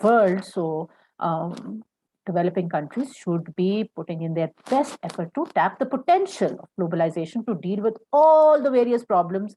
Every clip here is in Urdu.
world. So developing countries should be putting in their best effort to tap the potential of globalization to deal with all the various problems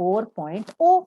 4.0।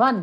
1,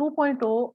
2.0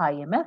IMF,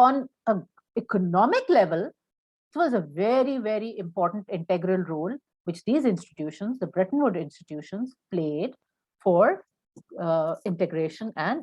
On an economic level, it was a very, very important integral role which these institutions, the Bretton Woods institutions, played for integration and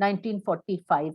1945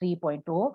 3.0।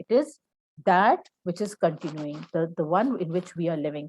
It is that which is continuing, the one in which we are living।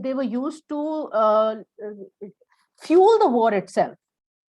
they were used to fuel the war itself।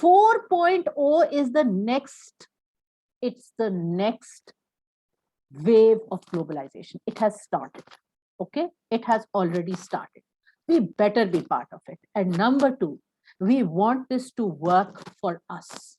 4.0 is the next, it's the next wave of globalization. It has started. Okay, it has already started. We better be part of it. And number 2, we want this to work for us.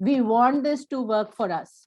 We want this to work for us.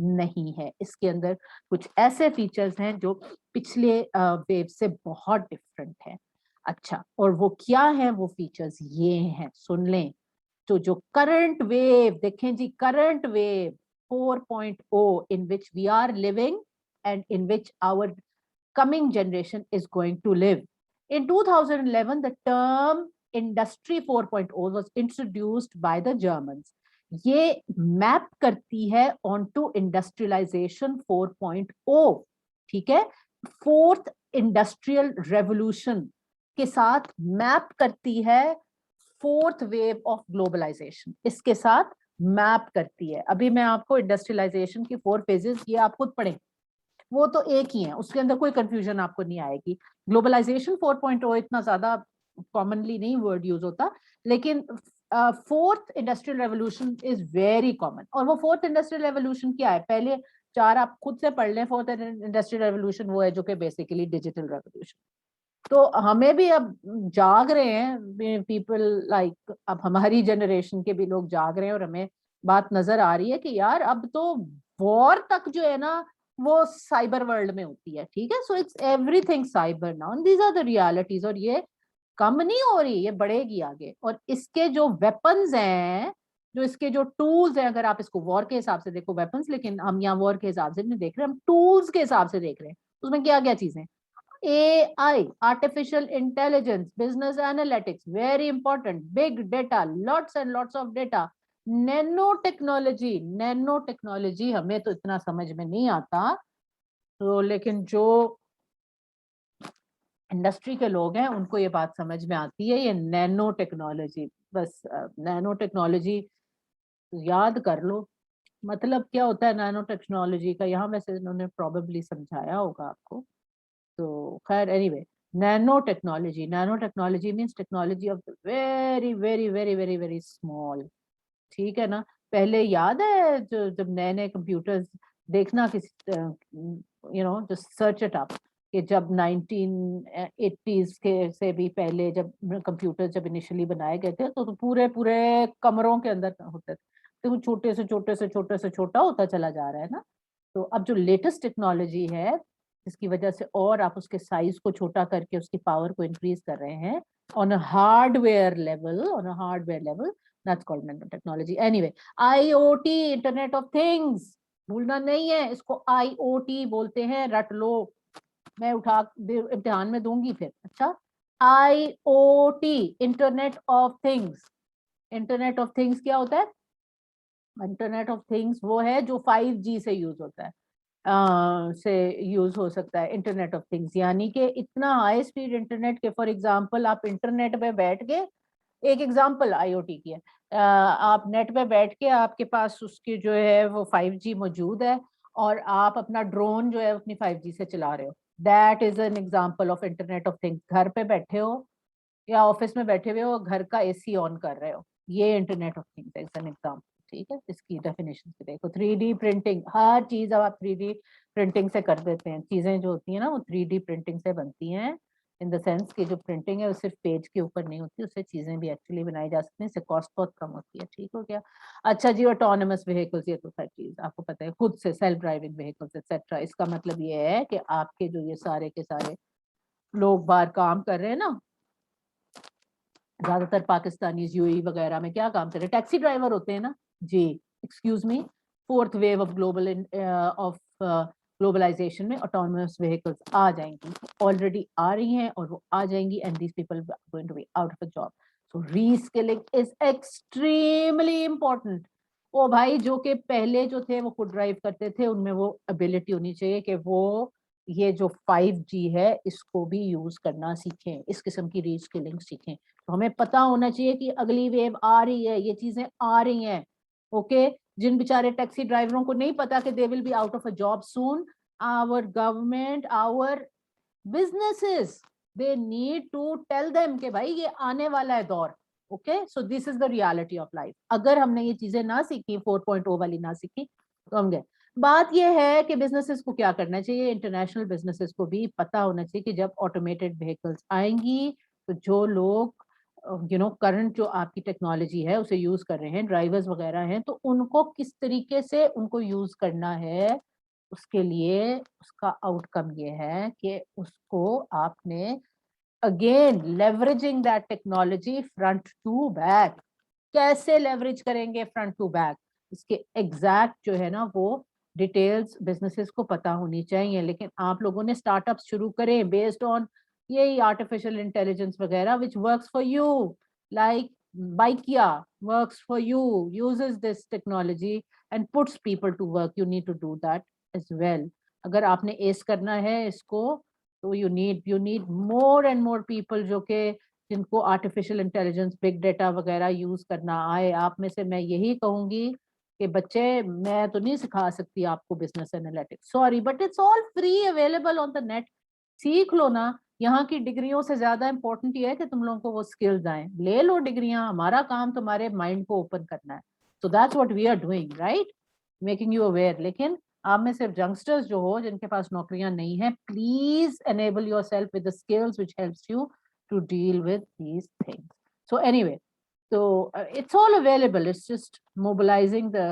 نہیں ہے. اس کے اندر کچھ ایسے فیچرز ہیں جو پچھلے ویو سے بہت ڈفرینٹ ہیں. اچھا, اور وہ کیا ہیں وہ فیچرز یہ ہیں, سن لیں. تو جو کرنٹ ویو دیکھیں جی, current view 4.0 in which we are living and in which our coming generation is going to live. In 2011, the term Industry 4.0 was introduced by the Germans. یہ میپ کرتی ہے onto industrialization 4.0. ٹھیک ہے, فورتھ انڈسٹریل ریولوشن کے ساتھ میپ کرتی ہے فورتھ ویو آف گلوبلائزیشن, اس کے ساتھ میپ کرتی ہے. ابھی میں آپ کو انڈسٹریلائزیشن کی 4 phases یہ آپ خود پڑھیں, وہ تو ایک ہی ہیں, اس کے اندر کوئی کنفیوژن آپ کو نہیں آئے گی. گلوبلائزیشن 4.0 اتنا زیادہ کامنلی نہیں ورڈ یوز ہوتا, لیکن fourth industrial revolution is very common. اور وہ فورتھ انڈسٹریل ریولوشن کیا ہے, پہلے 4 آپ خود سے پڑھ لیں. فورتھ انڈسٹریل ریولوشن وہ ہے جو کہ بیسیکلی ڈیجیٹل ریولوشن. تو ہمیں بھی اب جاگ رہے ہیں پیپل لائک, اب ہماری جنریشن کے بھی لوگ جاگ رہے ہیں, اور ہمیں بات نظر آ رہی ہے کہ یار اب تو وار تک جو ہے نا وہ سائبر ورلڈ میں ہوتی ہے. ٹھیک ہے, so it's everything cyber now, these are the realities. اور یہ کم نہیں ہو رہی, یہ بڑھے گی آگے. اور اس کے جو ویپنز ہیں, جو اس کے جو ٹولز ہیں, اگر آپ اس کو وار کے حساب سے دیکھو ویپنز, لیکن ہم یہاں وار کے حساب سے نہیں دیکھ رہے, ہم ٹولز کے حساب سے دیکھ رہے ہیں. اس میں کیا کیا چیزیں, A I, artificial intelligence, business analytics, very important, big data, lots and lots of data, nano technology. Nano technology ہمیں تو اتنا سمجھ میں نہیں آتا, تو لیکن جو انڈسٹری کے لوگ ہیں ان کو یہ بات سمجھ میں آتی ہے. یہ نینو ٹیکنالوجی, بس نینو ٹیکنالوجی یاد کر لو. مطلب کیا ہوتا ہے نینو ٹیکنالوجی کا, یہاں ویسے انہوں نے پروبیبلی سمجھایا ہوگا آپ کو. تو خیر any way, Nano technology means technology of very very very very very small. ٹھیک ہے نا, پہلے یاد ہے جب نئے نئے کمپیوٹرز دیکھنا کسی سرچ اٹ اپ, کہ جب 1980s کے سے بھی پہلے جب کمپیوٹر جب انیشلی بنائے گئے تھے تو پورے کمروں کے اندر ہوتے تھے, تو وہ چھوٹے سے چھوٹے سے چھوٹے سے چھوٹا ہوتا چلا جا رہا ہے نا. تو اب جو لیٹسٹ ٹیکنالوجی ہے جس کی وجہ سے اور آپ اس کے سائز کو چھوٹا کر کے اس کی پاور کو انکریز کر رہے ہیں on a hardware level, that's called nanotechnology. Anyway, IoT, Internet of Things, بھولنا نہیں ہے اس کو, IoT بولتے ہیں, رٹ لو, میں اٹھا امتحان میں دوں گی پھر. اچھا, IoT, internet of things. Internet of things کیا ہوتا ہے, انٹرنیٹ آف تھنگس وہ ہے جو 5G سے یوز ہوتا ہے, سے یوز ہو سکتا ہے. انٹرنیٹ آف تھنگس یعنی کہ اتنا ہائی اسپیڈ انٹرنیٹ کے, فار ایگزامپل آپ انٹرنیٹ پہ بیٹھ کے, ایک ایگزامپل آئی او ٹی کی ہے, آپ نیٹ پہ بیٹھ کے آپ کے پاس اس کی جو ہے وہ 5G موجود ہے, اور آپ اپنا ڈرون جو ہے اپنی 5G سے چلا رہے ہو. That is an example of internet of things. گھر پہ بیٹھے ہو یا آفس میں بیٹھے ہوئے ہو, گھر کا اے سی آن کر رہے ہو, یہ انٹرنیٹ آف تھنگس ہے, این ایگزامپل. ٹھیک ہے, اس کی ڈیفینیشن سے دیکھو. 3D پرنٹنگ, ہر چیز اب آپ 3D پرنٹنگ سے کر دیتے ہیں. چیزیں جو ہوتی ہیں نا وہ 3D پرنٹنگ سے بنتی ہیں, ان دا سینس کہ جو پرنٹنگ ہے وہ صرف پیج کے اوپر نہیں ہوتی, اس سے چیزیں بھی ایکچولی بنائی جا سکتی ہیں, اس سے کاسٹ بہت کم ہوتی ہے. ٹھیک ہو گیا. اچھا جی, آٹونمس وہیکلز, یہ تو ہر چیز آپ کو پتہ ہے, خود سے سیلف ڈرائیونگ وہیکلز ایٹسیٹرا. اس کا مطلب یہ ہے کہ آپ کے جو یہ سارے کے سارے لوگ باہر کام کر رہے ہیں نا, زیادہ تر پاکستانی UAE وغیرہ میں کیا کام کر رہے ہیں, ٹیکسی ڈرائیور ہوتے ہیں نا جی. Excuse me, fourth wave of globalisation میں آٹونمس وہیکلز آ جائیں گی, آلریڈی آ رہی ہیں, اور وہ آ جائیں گی, and these people are going to be out of a job. So reskilling is extremely important. وہ بھائی جو کہ پہلے جو تھے وہ خود ڈرائیو کرتے تھے, ان میں وہ ابیلٹی ہونی چاہیے کہ وہ یہ جو 5G ہے اس کو بھی یوز کرنا سیکھیں, اس قسم کی ری اسکلنگ سیکھیں. تو ہمیں پتا ہونا چاہیے کہ اگلی ویو آ رہی ہے, یہ چیزیں آ رہی ہیں. اوکے, جن بیچارے ٹیکسی ڈرائیوروں کو نہیں پتا کہ they will be out of a job soon, our government, our businesses, they need to tell them کہ بھائی یہ آنے والا ہے دور. Okay, so this is the reality of life. اگر ہم نے یہ چیزیں نہ سیکھی, 4.0 والی نہ سیکھی, تو ہم گئے. بات یہ ہے کہ بزنسز کو کیا کرنا چاہیے, انٹرنیشنل بزنسز کو بھی پتا ہونا چاہیے کہ جب آٹومیٹڈ وہیکلز آئیں گی تو جو لوگ کرنٹ جو آپ کی ٹیکنالوجی ہے اسے یوز کر رہے ہیں, ڈرائیورز وغیرہ ہیں, تو ان کو کس طریقے سے ان کو یوز کرنا ہے, اس کے لیے اس کا آؤٹ کم یہ ہے کہ اس کو آپ نے again leveraging that technology front to back. کیسے لیوریج کریں گے فرنٹ ٹو بیک, اس کے ایگزیکٹ جو ہے نا وہ ڈیٹیلز بزنسز کو پتا ہونی چاہیے. لیکن آپ لوگوں نے اسٹارٹ اپ شروع کریں بیسڈ آن یہی آرٹیفیشل انٹیلیجنس وغیرہ which works for you, like Baikia works for you, uses this technology and puts people to work. You need to do that as well. اگر آپ نے ایس کرنا ہے اس کو تو you need more and more people جو کہ جن کو آرٹیفیشل انٹیلیجنس بگ ڈیٹا وغیرہ یوز کرنا آئے. آپ میں سے میں یہی کہوں گی کہ بچے میں تو نہیں سکھا سکتی آپ کو business analytics, sorry, but it's all free available on the net. سیکھ لو نا. یہاں کی ڈگریوں سے زیادہ امپورٹنٹ یہ ہے کہ تم لوگوں کو وہ اسکلز آئیں. لے لو ڈگریاں, ہمارا کام تمہارے مائنڈ کو اوپن کرنا ہے. So that's what we are doing, right, making you aware. لیکن آپ میں صرف ینگسٹرز جو ہو جن کے پاس نوکریاں نہیں ہیں, please enable yourself with the skills which helps you to deal with these things. So anyway, so it's all available. It's just mobilizing the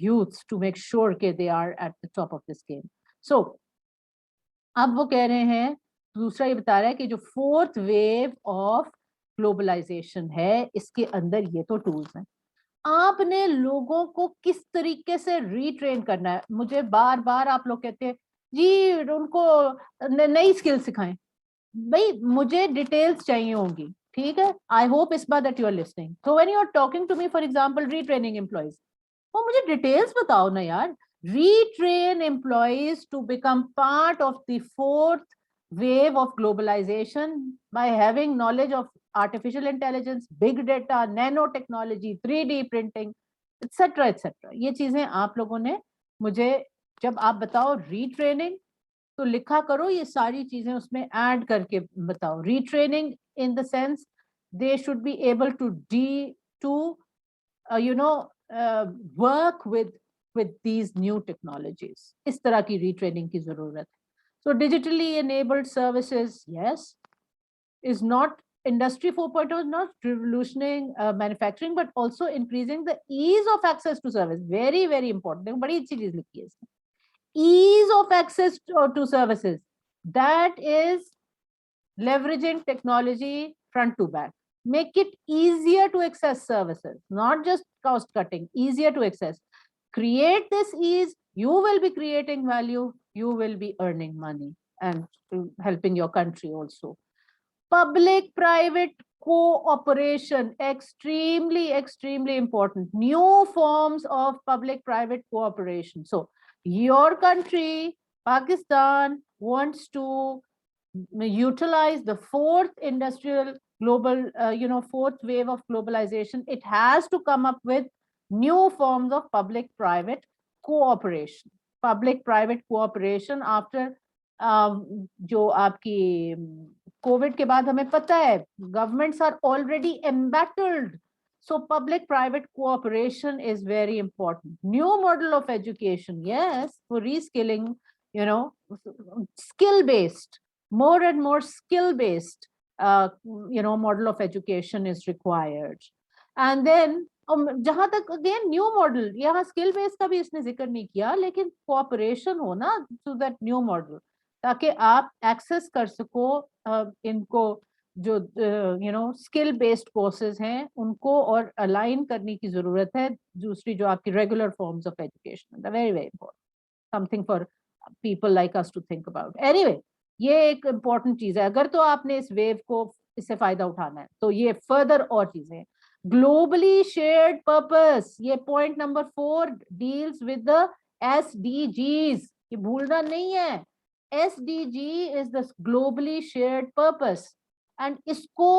youths to make sure that they are at the top of this game. So اب وہ کہہ رہے ہیں, دوسرا یہ بتا رہا ہے کہ جو فورتھ ویو آف گلوبلائزیشن ہے اس کے اندر یہ تو ٹولز ہیں. آپ نے لوگوں کو کس طریقے سے ری ٹرین کرنا ہے. مجھے بار بار آپ لوگ کہتے ہیں جی ان کو نئی اسکل سکھائیں. بھائی مجھے ڈیٹیلز چاہیے ہوں گی, ٹھیک ہے. آئی ہوپ اس بار that you are listening. So when you are talking to me for example retraining employees, وہ مجھے ڈیٹیلز بتاؤ نا یار. Retrain employees to become part of the fourth wave of globalization by having knowledge of artificial intelligence, big data, nanotechnology, 3D printing, etc. etc. یہ چیزیں آپ لوگوں نے مجھے جب آپ بتاؤ ری ٹریننگ تو لکھا کرو یہ ساری چیزیں اس میں ایڈ کر کے بتاؤ. ری training in the sense they should be able to work with these new technologies. اس طرح کی ری ٹریننگ کی ضرورت ہے. So digitally enabled services, yes, is not industry 4.0 is not revolutionizing manufacturing but also increasing the ease of access to service. Very very important. بڑی اچھی چیز لکھی ہے اس میں. Ease of access to services, that is leveraging technology front to back. Make it easier to access services, not just cost cutting, easier to access. Create this ease, you will be creating value, you will be earning money and helping your country also. Public private cooperation, extremely extremely important. New forms of public private cooperation. So your country Pakistan wants to utilize the fourth industrial global fourth wave of globalization. It has to come up with new forms of public private cooperation. Public private cooperation after جو آپ کی کووڈ کے بعد ہمیں پتہ ہے governments are already embattled. So public private cooperation is very important. New model of education, yes, for reskilling, skill based, more and more skill based model of education is required. And then جہاں تک اگین نیو ماڈل, یہاں اسکل بیس کا بھی اس نے ذکر نہیں کیا, لیکن کوآپریشن ہو نا ٹو دیٹ نیو ماڈل, تاکہ آپ ایکسس کر سکو ان کو جو اسکل بیسڈ کورسز ہیں ان کو, اور الائن کرنے کی ضرورت ہے دوسری جو آپ کی regular forms of education. Very very important, something for people like us to think about. Anyway یہ ایک امپورٹنٹ چیز ہے. اگر تو آپ نے اس ویو کو اس سے فائدہ اٹھانا ہے تو یہ فردر اور چیزیں. گلوبلی شیئرڈ پرپس, یہ point number 4 deals with the SDGs. یہ بھولنا نہیں ہے, SDG is the globally shared purpose, and اس کو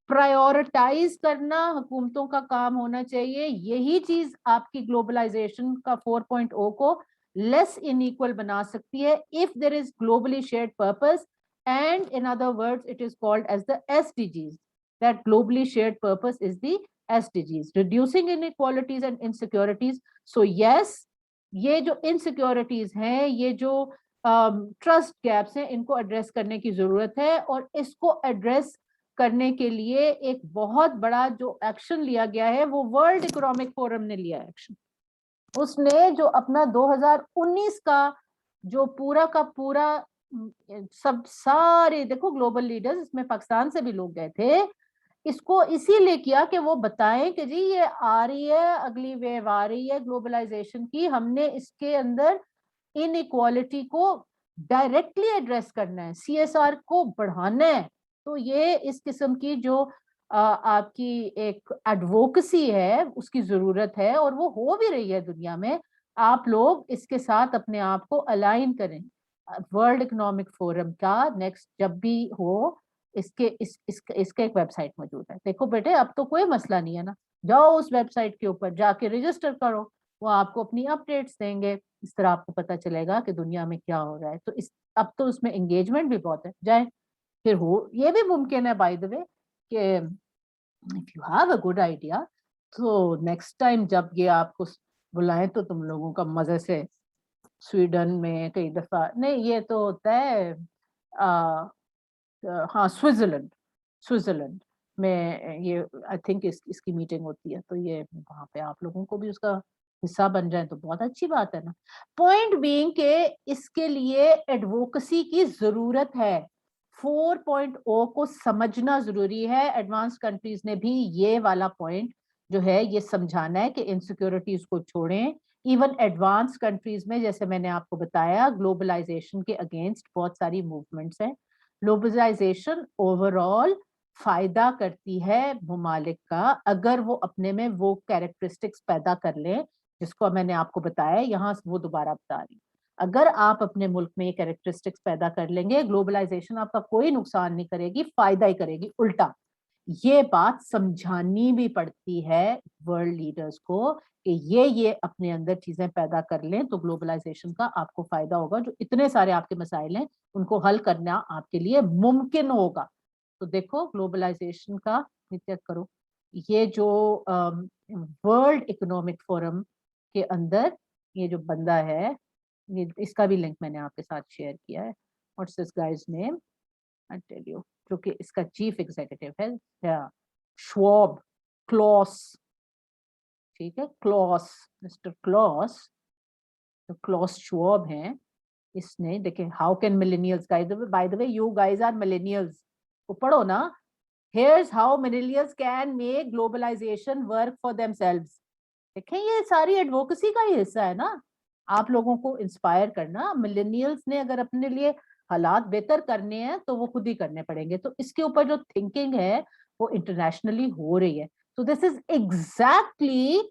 پرائیورٹائز کرنا حکومتوں کا کام ہونا چاہیے. یہی چیز آپ کی گلوبلائزیشن کا 4.0 کو لیس انیکول بنا سکتی ہے if there is globally shared purpose, and in other words it is called as the SDGs. That globally shared purpose is the SDGs, reducing inequalities and insecurities. So yes, یہ جو insecurities ہیں, یہ جو ٹرسٹ گیپس ہیں, ان کو ایڈریس کرنے کی ضرورت ہے, اور اس کو ایڈریس کرنے کے لیے ایک بہت بڑا جو ایکشن لیا گیا ہے وہ ورلڈ اکنامک فورم نے لیا ایکشن. اس نے جو اپنا 2019 کا جو پورا کا پورا سب سارے دیکھو گلوبل لیڈرز، اس میں پاکستان سے بھی لوگ گئے تھے، اس کو اسی لیے کیا کہ وہ بتائیں کہ جی یہ آ رہی ہے، اگلی ویو آ رہی ہے گلوبلائزیشن کی، ہم نے اس کے اندر ان ایکوالٹی کو ڈائریکٹلی ایڈریس کرنا ہے، سی ایس آر کو بڑھانا ہے. تو یہ اس قسم کی جو آپ کی ایک ایڈووکسی ہے اس کی ضرورت ہے، اور وہ ہو بھی رہی ہے دنیا میں. آپ لوگ اس کے ساتھ اپنے آپ کو الائن کریں. ورلڈ اکنامک فورم کا نیکسٹ جب بھی ہو، اس کے ایک ویب سائٹ موجود ہے. دیکھو بیٹے اب تو کوئی مسئلہ نہیں ہے نا، جاؤ اس ویب سائٹ کے اوپر جا کے رجسٹر کرو، وہ آپ کو اپنی اپڈیٹس دیں گے. اس طرح آپ کو پتا چلے گا کہ دنیا میں کیا ہو رہا ہے. تو اب تو اس میں انگیجمنٹ بھی بہت ہے. جائیں پھر ہو یہ بھی ممکن ہے بائی دا وے کہ if you have a good idea تو نیکسٹ ٹائم جب یہ آپ کو بلائیں تو تم لوگوں کا مزے سے سویڈن میں کئی دفعہ نہیں، یہ تو ہوتا ہے ہاں سوئٹزرلینڈ میں یہ آئی تھنک اس کی میٹنگ ہوتی ہے. تو یہ وہاں پہ آپ لوگوں کو بھی اس کا حصہ بن جائیں تو بہت اچھی بات ہے نا. پوائنٹ بینگ کہ اس کے لیے ایڈووکسی کی ضرورت ہے. 4.0 کو سمجھنا ضروری ہے. ایڈوانس کنٹریز نے بھی یہ والا پوائنٹ جو ہے یہ سمجھانا ہے کہ انسیکیورٹیز کو چھوڑیں. ایون ایڈوانس کنٹریز میں جیسے میں نے آپ کو بتایا گلوبلائزیشن کے اگینسٹ بہت ساری موومنٹس ہیں. گلوبلائزیشن اوور آل فائدہ کرتی ہے ممالک کا اگر وہ اپنے میں وہ کیریکٹرسٹکس پیدا کر لیں جس کو میں نے آپ کو بتایا. یہاں وہ دوبارہ بتا رہی ہوں. اگر آپ اپنے ملک میں یہ کیریکٹرسٹکس پیدا کر لیں گے گلوبلائزیشن آپ کا کوئی نقصان نہیں کرے گی، فائدہ ہی کرے گی الٹا. یہ بات سمجھانی بھی پڑتی ہے ورلڈ لیڈرز کو کہ یہ اپنے اندر چیزیں پیدا کر لیں تو گلوبلائزیشن کا آپ کو فائدہ ہوگا. جو اتنے سارے آپ کے مسائل ہیں ان کو حل کرنا آپ کے لیے ممکن ہوگا. تو دیکھو گلوبلائزیشن کا چیک کرو. یہ جو ورلڈ اکنامک فورم کے اندر یہ جو بندہ ہے، اس کا بھی لنک میں نے آپ کے ساتھ شیئر کیا ہے. What's this guys name I tell you, جو کہ اس کا چیف ایگزیکٹو ہے شواب کلاس. ٹھیک ہے، کلاس مسٹر کلاس شواب ہیں. اس نے دیکھیں how can millennials by the way you guys are millennials کو پڑھو نا. Here's how millennials can make globalization work for themselves. دیکھیں یہ ساری ایڈووکسی کا ہی حصہ ہے نا، آپ لوگوں کو انسپائر کرنا. ملینیلز نے اگر اپنے لیے حالات بہتر کرنے ہیں تو وہ خود ہی کرنے پڑیں گے. تو اس کے اوپر جو تھنکنگ ہے وہ انٹرنیشنلی ہو رہی ہے. So this is exactly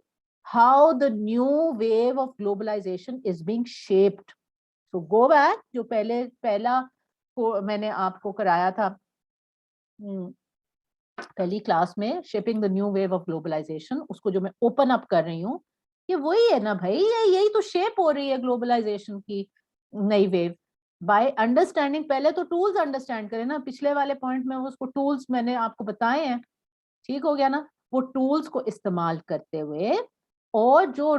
how the new wave of globalization is being shaped. So go back جو پہلا میں نے آپ کو کرایا تھا پہلی کلاس میں shaping the new wave of globalisation, اس کو جو میں اوپن اپ کر رہی ہوں یہ وہی ہے نا بھائی. یہی تو شیپ ہو رہی ہے گلوبلائزیشن کی نئی ویو بائی انڈرسٹینڈنگ. پہلے تو ٹولز انڈرسٹینڈ کریں نا. پچھلے والے پوائنٹ میں اس کو ٹولز میں نے آپ کو بتائے ہیں، ٹھیک ہو گیا نا. وہ ٹولز کو استعمال کرتے ہوئے اور جو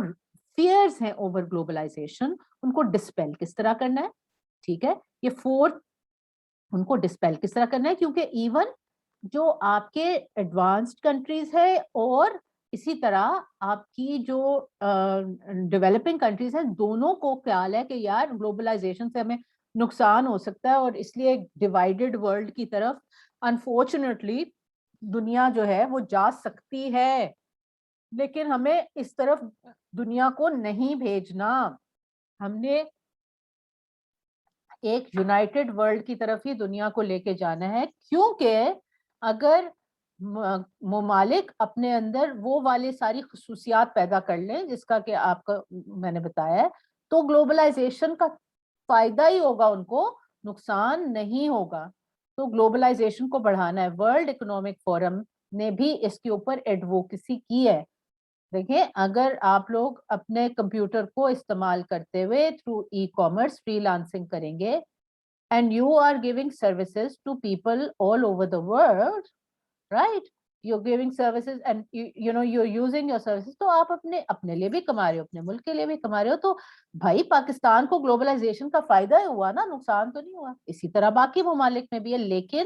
فیئرز ہیں اوور گلوبلائزیشن ان کو ڈسپیل کس طرح کرنا ہے. ٹھیک ہے، یہ 4 ان کو ڈسپیل کس طرح کرنا ہے. کیونکہ ایون جو آپ کے ایڈوانسڈ کنٹریز ہے اور اسی طرح آپ کی جو ڈیولپنگ کنٹریز ہیں دونوں کو خیال ہے کہ یار گلوبلائزیشن سے ہمیں نقصان ہو سکتا ہے، اور اس لیے ڈیوائیڈڈ ورلڈ کی طرف انفارچونیٹلی دنیا جو ہے وہ جا سکتی ہے. لیکن ہمیں اس طرف دنیا کو نہیں بھیجنا. ہم نے ایک یونائٹڈ ورلڈ کی طرف ہی دنیا کو لے کے جانا ہے. کیونکہ اگر ممالک اپنے اندر وہ والے ساری خصوصیات پیدا کر لیں جس کا کہ آپ کا میں نے بتایا ہے تو گلوبلائزیشن کا فائدہ ہی ہوگا، ان کو نقصان نہیں ہوگا. تو گلوبلائزیشن کو بڑھانا ہے. ورلڈ اکنامک فورم نے بھی اس کے اوپر ایڈووکسی کی ہے. دیکھیں اگر آپ لوگ اپنے کمپیوٹر کو استعمال کرتے ہوئے through e commerce free lancing کریں گے and you are giving services to people all over the world, right? You're giving services and you know you're using your services. تو آپ اپنے لیے بھی کما رہے ہو، اپنے ملک کے لیے بھی کما رہے ہو. تو بھائی پاکستان کو گلوبلائزیشن کا فائدہ ہی ہوا نا، نقصان تو نہیں ہوا. اسی طرح باقی ممالک میں بھی ہے. لیکن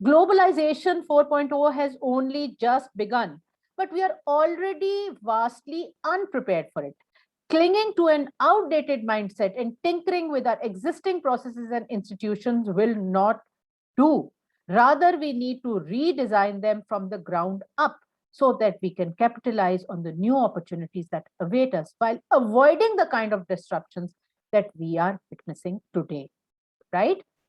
Globalization 4.0 has only just begun, but we are already vastly unprepared for it. Clinging to an outdated mindset and tinkering with our existing processes and institutions will not do. Rather, we need to redesign them from the ground up so that we can capitalize on the new opportunities that await us while avoiding the kind of disruptions that we are witnessing today. Right?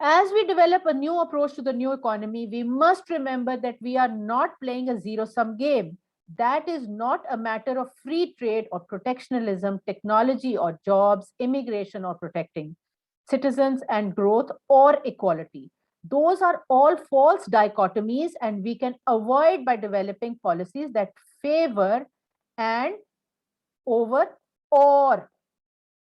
As we develop a new approach to the new economy, we must remember that we are not playing a zero-sum game. That is not a matter of free trade or protectionism, technology or jobs, immigration or protecting citizens and growth or equality. Those are all false dichotomies, and we can avoid by developing policies that favor and over or.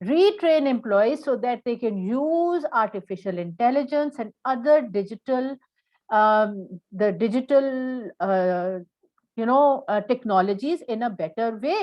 Retrain employees so that they can use artificial intelligence and other digital technologies in a better way.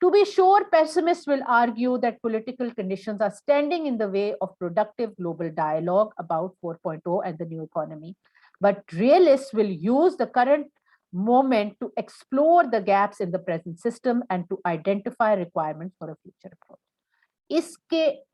To be sure, pessimists will argue that political conditions are standing in the way of productive global dialogue about 4.0 and the new economy. But realists will use the current moment to explore the gaps in the present system and to identify requirements for a future approach.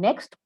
next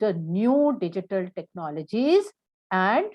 the new digital technologies, and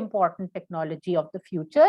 important technology of the future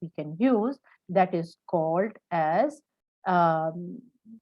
we can use, that is called as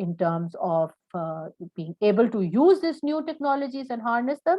in terms of being able to use this new technologies and harness them,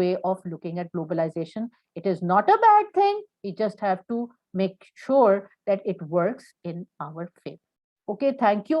way of looking at globalization. It is not a bad thing. We just have to make sure that it works in our favor. Okay, thank you.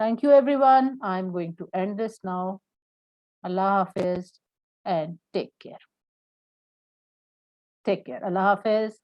Thank you everyone. I'm going to end this now. Allah Hafiz and take care. Take care. Allah Hafiz.